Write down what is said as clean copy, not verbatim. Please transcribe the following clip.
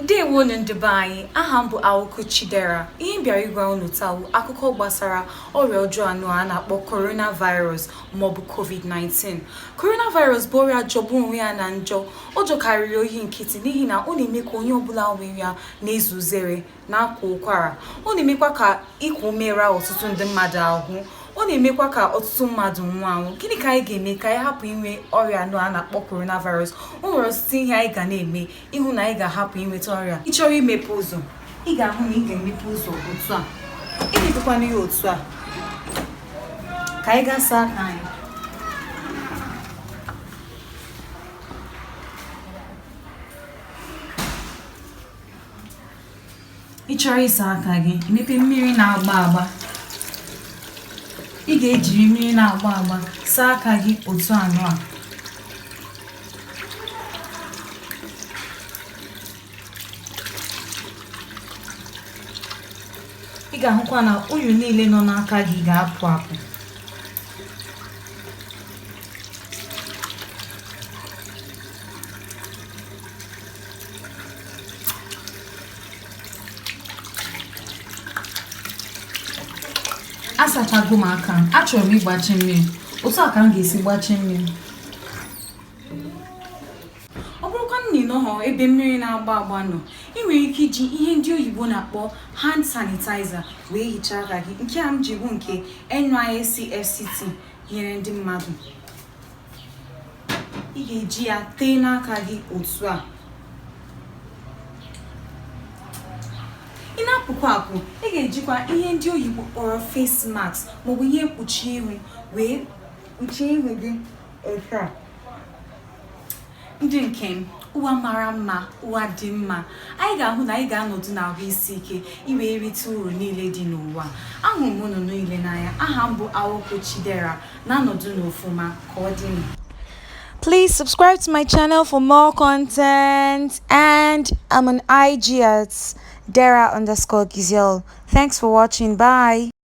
Ndeewo Dubai, ahapu awuku chidera. Ihe bịara ịgwa unu taa akụkọ gbasara ọrịa ọjọọ anọ a na-akpọ coronavirus maọbụ COVID-19. Coronavirus bụ ọrịa jọgburu onwe ya na njọ. Ọ jọkarịrị oyi nkịtị n'ihi na ọ na-eme ka onye ọbụla nwere ya na-ezu uzere na akwa ụkwara. Ọ na-emekwa ka iku ume raa ọtụtụ ndị mmadụ ahụ. Ọ na-emekwa ka ọtụtụ mmadụ nwụọ anwụ. Gịnị ka anyị ga-eme ka anyị hapụ inwe ọrịa anọ a na-akpọ coronavirus? O nwere ọtụtụ ihe anyị ga na-eme ịhụ na anyị ga-ahapụ inweta ọrịa. Ị chọrọ imepe ụzọ, ị ga-ahụ na ị ga-emepe ụzọ otu a. Imepekwana ya otu a. Ka anyị gaa saa aka anyị. Ị chọrọ ịsa aka gị, emepe mmiri na-agba agba. Ị ga-ejiri mmiri na-agba agba saa aka gị otu anọ a. Ị ga-ahụkwa na unyi niile nọ n'aka gị ga-apụ apụ. Asachago m aka m, achọrọ m ịgbachi mmiri. Otu a ka m ga-esi gbachi mmiri. Ọ bụrụkwa na ị nọghọ ebe mmiri na-agba agba nọ, ị nwere ike iji ihe ndị oyibo na-akpọ hand sanitizer wee hichaa aka gị. Nke a m ji bụ nke NYSC nyere ndị mmadụ. Ị ga-eji ya tee n'aka gị otu a. Ị na-apụkwa apụ, ị ga-ejikwa ihe ndị oyibo kpọrọ face mask maọbụ ihe mkpuchi ihu wee kpuchie ihu gị otu a. Ndị nke m, ụwa mara mma, ụwa dị mma. Anyị ga-ahụ na anyị ga-anọdụ n'ahụ isi ike iwee rite uru niile dị n'ụwa. Ahụrụ m unu niile n'anya. Aha m bụ Awoko Chidera, na-anọdụ n'ofuma ka ọ dị m. Please subscribe to my channel for more content, and I'm on IG at Dera_Gizel. Thanks for watching. Bye.